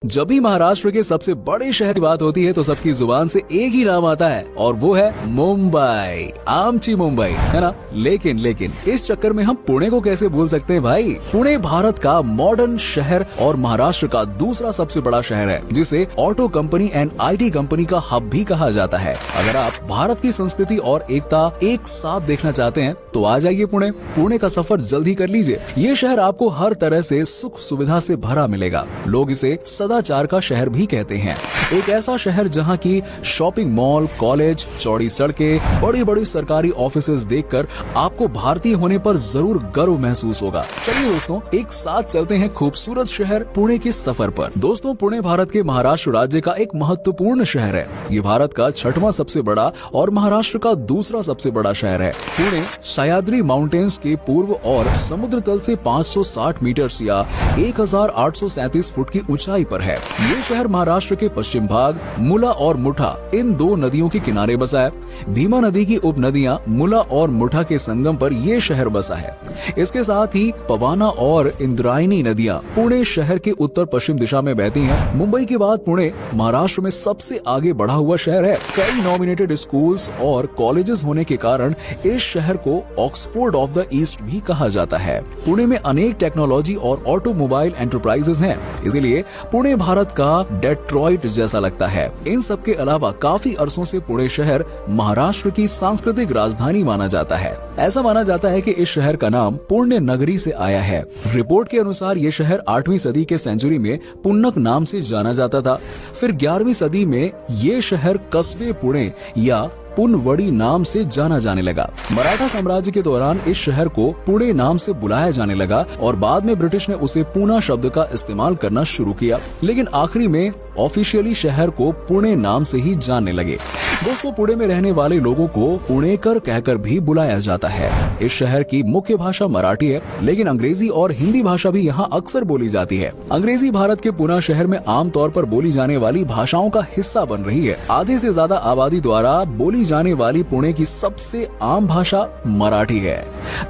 जब भी महाराष्ट्र के सबसे बड़े शहर की बात होती है तो सबकी जुबान से एक ही नाम आता है और वो है मुंबई। आमची मुंबई, है ना। लेकिन इस चक्कर में हम पुणे को कैसे भूल सकते हैं भाई। पुणे भारत का मॉडर्न शहर और महाराष्ट्र का दूसरा सबसे बड़ा शहर है, जिसे auto company and IT company का हब भी कहा जाता है। अगर आप भारत की संस्कृति और एकता एक साथ देखना चाहते हैं तो आ जाइए पुणे। पुणे का सफर जल्दी कर लीजिए। ये शहर आपको हर तरह से सुख सुविधा से भरा मिलेगा। लोग इसे सदाचार का शहर भी कहते हैं। एक ऐसा शहर जहां की शॉपिंग मॉल, कॉलेज, चौड़ी सड़कें, बड़ी बड़ी सरकारी ऑफिसेज देखकर आपको भारतीय होने पर जरूर गर्व महसूस होगा। चलिए दोस्तों, एक साथ चलते हैं खूबसूरत शहर पुणे के सफर पर। दोस्तों, पुणे भारत के महाराष्ट्र राज्य का एक महत्वपूर्ण शहर है। ये भारत का 6वां सबसे बड़ा और महाराष्ट्र का दूसरा सबसे बड़ा शहर है। पुणे सह्याद्री माउंटेन्स के पूर्व और समुद्र तल से 560 मीटर या 1837 फुट की ऊंचाई पर है। ये शहर महाराष्ट्र के पश्चिम भाग मुला और मुठा इन दो नदियों के किनारे बसा है। भीमा नदी की उपनदियां मुला और मुठा के संगम पर ये शहर बसा है। इसके साथ ही पवाना और इंद्रायणी नदियां पुणे शहर के उत्तर पश्चिम दिशा में बहती हैं। मुंबई के बाद पुणे महाराष्ट्र में सबसे आगे बढ़ा हुआ शहर है। कई नॉमिनेटेड स्कूल्स और कॉलेजेस होने के कारण इस शहर को ऑक्सफोर्ड ऑफ द ईस्ट भी कहा जाता है। पुणे में अनेक टेक्नोलॉजी और ऑटोमोबाइल एंटरप्राइजेस हैं, इसीलिए पुणे भारत का डेट्रॉइट जैसा लगता है। इन सब के अलावा काफी अरसों से पुणे शहर महाराष्ट्र की सांस्कृतिक राजधानी माना जाता है। ऐसा माना जाता है कि इस शहर का नाम पुण्य नगरी से आया है। रिपोर्ट के अनुसार ये शहर 8वीं सदी के सेंचुरी में पुन्नक नाम से जाना जाता था। फिर 11वीं सदी में ये शहर कस्बे पुणे या पुनवड़ी नाम से जाना जाने लगा। मराठा साम्राज्य के दौरान इस शहर को पुणे नाम से बुलाया जाने लगा और बाद में ब्रिटिश ने उसे पूना शब्द का इस्तेमाल करना शुरू किया, लेकिन आखिरी में ऑफिशियली शहर को पुणे नाम से ही जानने लगे। दोस्तों, पुणे में रहने वाले लोगों को पुणेकर कहकर भी बुलाया जाता है। इस शहर की मुख्य भाषा मराठी है, लेकिन अंग्रेजी और हिंदी भाषा भी यहाँ अक्सर बोली जाती है। अंग्रेजी भारत के पुणे शहर में आमतौर पर बोली जाने वाली भाषाओं का हिस्सा बन रही है। आधे से ज्यादा आबादी द्वारा बोली जाने वाली पुणे की सबसे आम भाषा मराठी है।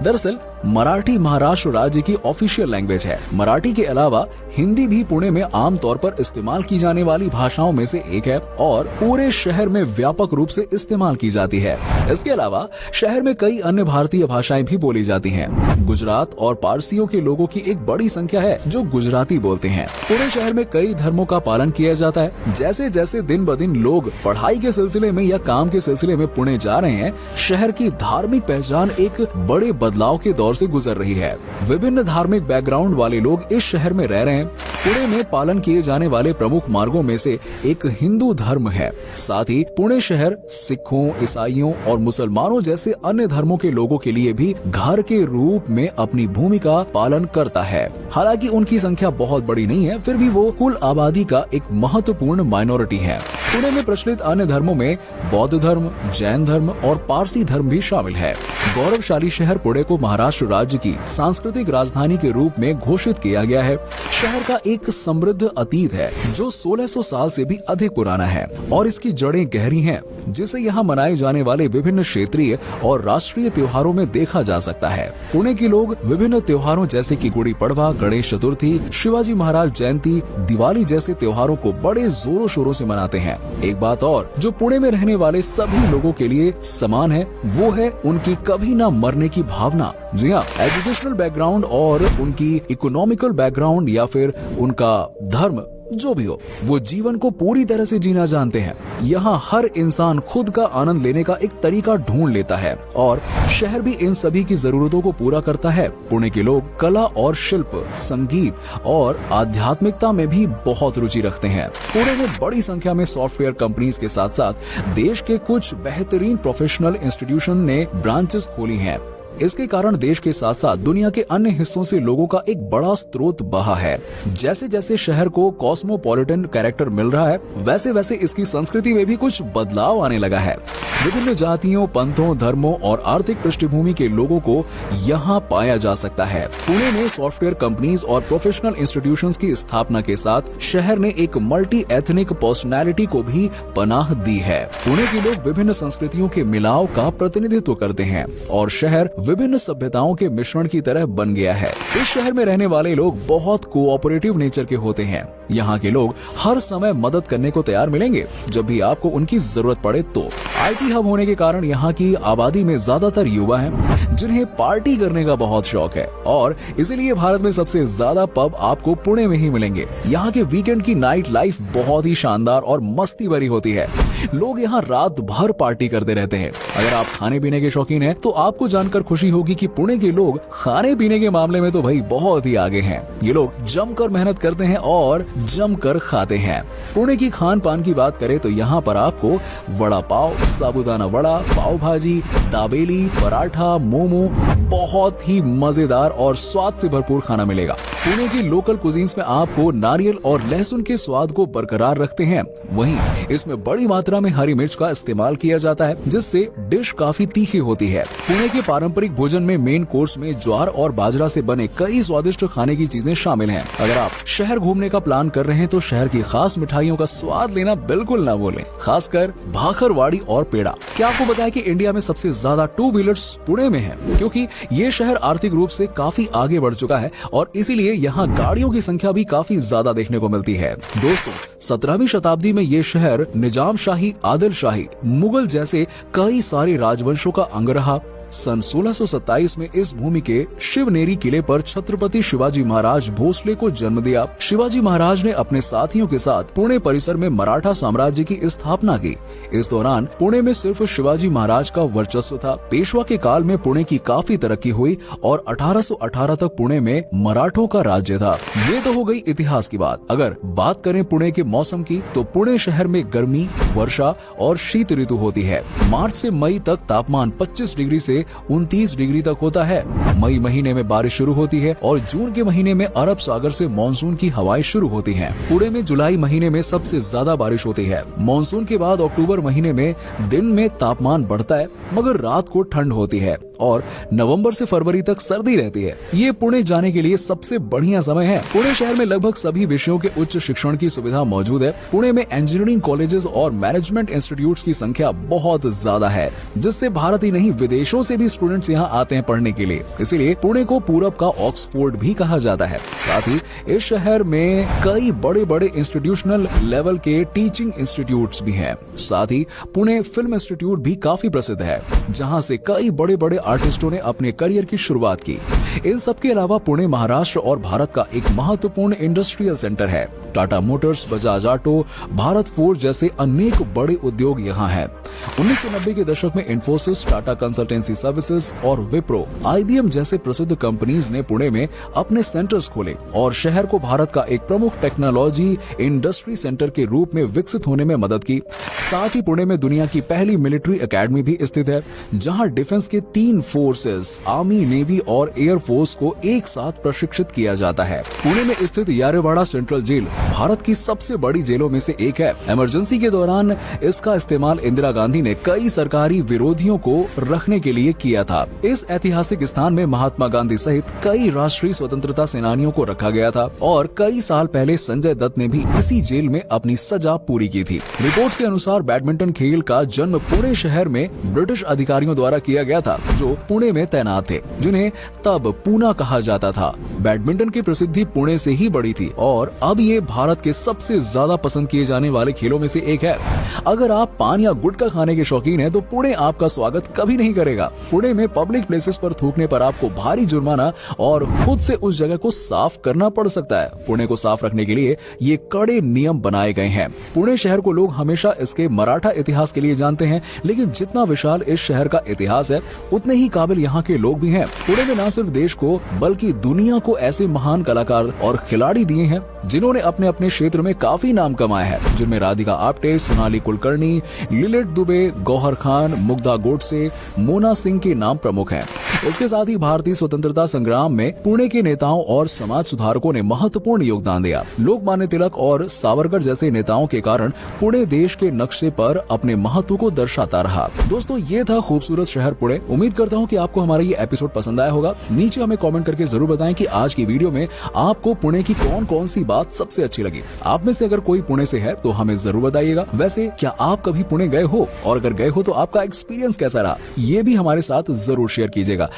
दरअसल मराठी महाराष्ट्र राज्य की ऑफिशियल लैंग्वेज है। मराठी के अलावा हिंदी भी पुणे में आमतौर पर इस्तेमाल की जाने वाली भाषाओं में से एक है और पूरे शहर में व्यापक रूप से इस्तेमाल की जाती है। इसके अलावा शहर में कई अन्य भारतीय भाषाएं भी बोली जाती हैं। गुजरात और पारसियों के लोगों की एक बड़ी संख्या है जो गुजराती बोलते हैं। पुणे शहर में कई धर्मों का पालन किया जाता है। जैसे जैसे दिन ब दिन लोग पढ़ाई के सिलसिले में या काम के सिलसिले में पुणे जा रहे हैं, शहर की धार्मिक पहचान एक बड़े बदलाव के दौर से गुजर रही है। विभिन्न धार्मिक बैकग्राउंड वाले लोग इस शहर में रह रहे हैं। पुणे में पालन किए जाने वाले प्रमुख मार्गों में से एक हिंदू धर्म है। साथ ही पुणे शहर सिखों, ईसाइयों और मुसलमानों जैसे अन्य धर्मों के लोगों के लिए भी घर के रूप में अपनी भूमिका पालन करता है। हालांकि उनकी संख्या बहुत बड़ी नहीं है, फिर भी वो कुल आबादी का एक महत्वपूर्ण माइनॉरिटी है। पुणे में प्रचलित अन्य धर्मों में बौद्ध धर्म, जैन धर्म और पारसी धर्म भी शामिल है। गौरवशाली शहर पुणे को महाराष्ट्र राज्य की सांस्कृतिक राजधानी के रूप में घोषित किया गया है। शहर का एक समृद्ध अतीत है जो 1600 साल से भी अधिक पुराना है और इसकी जड़ें गहरी हैं, जिसे यहाँ मनाए जाने वाले विभिन्न क्षेत्रीय और राष्ट्रीय त्योहारों में देखा जा सकता है। पुणे के लोग विभिन्न त्योहारों जैसे कि गुड़ी पड़वा, गणेश चतुर्थी, शिवाजी महाराज जयंती, दिवाली जैसे त्योहारों को बड़े जोरों शोरों से मनाते हैं। एक बात और जो पुणे में रहने वाले सभी लोगों के लिए समान है, वो है उनकी कभी न मरने की भावना। जी हाँ, एजुकेशनल बैकग्राउंड और उनकी इकोनॉमिकल बैकग्राउंड या फिर उनका धर्म जो भी हो, वो जीवन को पूरी तरह से जीना जानते हैं। यहाँ हर इंसान खुद का आनंद लेने का एक तरीका ढूंढ लेता है और शहर भी इन सभी की जरूरतों को पूरा करता है। पुणे के लोग कला और शिल्प, संगीत और आध्यात्मिकता में भी बहुत रुचि रखते हैं। पुणे में बड़ी संख्या में सॉफ्टवेयर कंपनीज के साथ साथ देश के कुछ बेहतरीन प्रोफेशनल इंस्टीट्यूशन ने ब्रांचेस खोली हैं। इसके कारण देश के साथ साथ दुनिया के अन्य हिस्सों से लोगों का एक बड़ा स्रोत बहा है। जैसे जैसे शहर को कॉस्मोपॉलिटन कैरेक्टर मिल रहा है, वैसे वैसे इसकी संस्कृति में भी कुछ बदलाव आने लगा है। विभिन्न जातियों, पंथों, धर्मों और आर्थिक पृष्ठभूमि के लोगों को यहाँ पाया जा सकता है। पुणे में सॉफ्टवेयर कंपनीज और प्रोफेशनल इंस्टीट्यूशंस की स्थापना के साथ शहर ने एक मल्टी एथनिक पर्सनैलिटी को भी पनाह दी है। पुणे के लोग विभिन्न संस्कृतियों के मिलाव का प्रतिनिधित्व करते हैं और शहर विभिन्न सभ्यताओं के मिश्रण की तरह बन गया है। इस शहर में रहने वाले लोग बहुत कोऑपरेटिव नेचर के होते हैं। यहाँ के लोग हर समय मदद करने को तैयार मिलेंगे जब भी आपको उनकी जरूरत पड़े तो। आईटी हब होने के कारण यहाँ की आबादी में ज्यादातर युवा हैं, जिन्हें पार्टी करने का बहुत शौक है और इसीलिए भारत में सबसे ज्यादा पब आपको पुणे में ही मिलेंगे। यहाँ के वीकेंड की नाइट लाइफ बहुत ही शानदार और मस्ती भरी होती है। लोग यहाँ रात भर पार्टी करते रहते हैं। अगर आप खाने पीने के शौकीन हैं तो आपको जानकर खुशी होगी कि पुणे के लोग खाने पीने के मामले में तो भाई बहुत ही आगे हैं। ये लोग जमकर मेहनत करते हैं और जमकर खाते हैं। पुणे की खान पान की बात करें तो यहाँ पर आपको वड़ा पाव, साबूदाना वड़ा, पाव भाजी, दाबेली, पराठा, मोमो बहुत ही मजेदार और स्वाद से भरपूर खाना मिलेगा। पुणे की लोकल कुजीन्स में आपको नारियल और लहसुन के स्वाद को बरकरार रखते हैं। वहीं इसमें बड़ी मात्रा में हरी मिर्च का इस्तेमाल किया जाता है, जिससे डिश काफी तीखी होती है। पुणे के पारंपरिक भोजन में मेन कोर्स में ज्वार और बाजरा से बने कई स्वादिष्ट खाने की चीजें शामिल हैं। अगर आप शहर घूमने का प्लान कर रहे हैं तो शहर की खास मिठाइयों का स्वाद लेना बिल्कुल ना भूलें, खासकर भाखरवाड़ी और पेड़ा। क्या आपको पता है कि इंडिया में सबसे ज्यादा टू व्हीलर्स पुणे में है, क्योंकि ये शहर आर्थिक रूप से काफी आगे बढ़ चुका है और इसीलिए यहाँ गाड़ियों की संख्या भी काफी ज्यादा देखने को मिलती है। दोस्तों, 17वीं शताब्दी में ये शहर निजाम शाही, आदिल शाही, मुगल जैसे कई सारे राजवंशों का अंग रहा। सन 1627 में इस भूमि के शिवनेरी किले पर छत्रपति शिवाजी महाराज भोसले को जन्म दिया। शिवाजी महाराज ने अपने साथियों के साथ पुणे परिसर में मराठा साम्राज्य की स्थापना की। इस दौरान पुणे में सिर्फ शिवाजी महाराज का वर्चस्व था। पेशवा के काल में पुणे की काफी तरक्की हुई और 1818 तक पुणे में मराठों का राज्य था। ये तो हो गई इतिहास की बात। अगर बात करें पुणे के मौसम की तो पुणे शहर में गर्मी, वर्षा और शीत ऋतु होती है। मार्च से मई तक तापमान 25 डिग्री से 29 डिग्री तक होता है। मई महीने में बारिश शुरू होती है और जून के महीने में अरब सागर से मानसून की हवाएं शुरू होती हैं। पुणे में जुलाई महीने में सबसे ज्यादा बारिश होती है। मानसून के बाद अक्टूबर महीने में दिन में तापमान बढ़ता है मगर रात को ठंड होती है और नवंबर से फरवरी तक सर्दी रहती है। ये पुणे जाने के लिए सबसे बढ़िया समय है। पुणे शहर में लगभग सभी विषयों के उच्च शिक्षण की सुविधा मौजूद है। पुणे में इंजीनियरिंग कॉलेजेस और मैनेजमेंट इंस्टीट्यूट्स की संख्या बहुत ज्यादा है, जिससे भारत ही नहीं विदेशों से भी स्टूडेंट्स यहाँ आते हैं पढ़ने के लिए। इसीलिए पुणे को पूरब का ऑक्सफोर्ड भी कहा जाता है। साथ ही इस शहर में कई बड़े बड़े इंस्टीट्यूशनल लेवल के टीचिंग इंस्टीट्यूट्स भी हैं। साथ ही पुणे फिल्म इंस्टीट्यूट भी काफी प्रसिद्ध है, जहाँ से कई बड़े बड़े आर्टिस्टों ने अपने करियर की शुरुआत की। इन सब के अलावा पुणे महाराष्ट्र और भारत का एक महत्वपूर्ण इंडस्ट्रियल सेंटर है। Tata Motors, Bajaj auto, Bharat forge जैसे अनेक बड़े उद्योग यहाँ हैं। 1990 के दशक में इन्फोसिस, टाटा कंसल्टेंसी सर्विसेज और विप्रो, IBM जैसे प्रसिद्ध कंपनीज ने पुणे में अपने सेंटर्स खोले और शहर को भारत का एक प्रमुख टेक्नोलॉजी इंडस्ट्री सेंटर के रूप में विकसित होने में मदद की। साथ ही पुणे में दुनिया की पहली मिलिट्री एकेडमी भी स्थित है, जहां डिफेंस के 3 फोर्सेस, आर्मी, नेवी और एयर फोर्स को एक साथ प्रशिक्षित किया जाता है। पुणे में स्थित यारेवाड़ा सेंट्रल जेल भारत की सबसे बड़ी जेलों में से एक है। इमरजेंसी के दौरान इसका इस्तेमाल इंदिरा गांधी ने कई सरकारी विरोधियों को रखने के लिए किया था। इस ऐतिहासिक स्थान में महात्मा गांधी सहित कई राष्ट्रीय स्वतंत्रता सेनानियों को रखा गया था और कई साल पहले संजय दत्त ने भी इसी जेल में अपनी सजा पूरी की थी। रिपोर्ट्स के अनुसार बैडमिंटन खेल का जन्म पुणे शहर में ब्रिटिश अधिकारियों द्वारा किया गया था, जो पुणे में तैनात थे, जिन्हें तब पूना कहा जाता था। बैडमिंटन की प्रसिद्धि पुणे से ही बढ़ी थी और अब ये भारत के सबसे ज्यादा पसंद किए जाने वाले खेलों में से एक है। अगर आप पान या गुटखा खाने के शौकीन हैं तो पुणे आपका स्वागत कभी नहीं करेगा। पुणे में पब्लिक प्लेसेस पर थूकने पर आपको भारी जुर्माना और खुद से उस जगह को साफ करना पड़ सकता है। पुणे को साफ रखने के लिए ये कड़े नियम बनाए गए हैं। पुणे शहर को लोग हमेशा इसके मराठा इतिहास के लिए जानते हैं, लेकिन जितना विशाल इस शहर का इतिहास है उतने ही काबिल यहाँ के लोग भी हैं। पुणे में न सिर्फ देश को बल्कि दुनिया को ऐसे महान कलाकार और खिलाड़ी दिए हैं जिन्होंने अपने अपने क्षेत्र में काफी नाम कमाया है, जिनमें राधिका आप्टे, सोनाली कुलकर्णी, लिलिट दुबे, गौहर खान, मुग्धा गोडसे, मोना सिंह के नाम प्रमुख हैं। इसके साथ ही भारतीय स्वतंत्रता संग्राम में पुणे के नेताओं और समाज सुधारकों ने महत्वपूर्ण योगदान दिया। लोकमान्य तिलक और सावरकर जैसे नेताओं के कारण पुणे देश के नक्शे पर अपने महत्व को दर्शाता रहा। दोस्तों, ये था खूबसूरत शहर पुणे। उम्मीद करता हूँ कि आपको हमारा ये एपिसोड पसंद आया होगा। नीचे हमें कमेंट करके जरूर बताएं कि आज की वीडियो में आपको पुणे की कौन कौन सी बात सबसे अच्छी लगी। आप में से अगर कोई पुणे से है तो हमें जरूर बताइएगा। वैसे क्या आप कभी पुणे गए हो, और अगर गए हो तो आपका एक्सपीरियंस कैसा रहा, ये भी हमारे साथ जरूर शेयर कीजिएगा।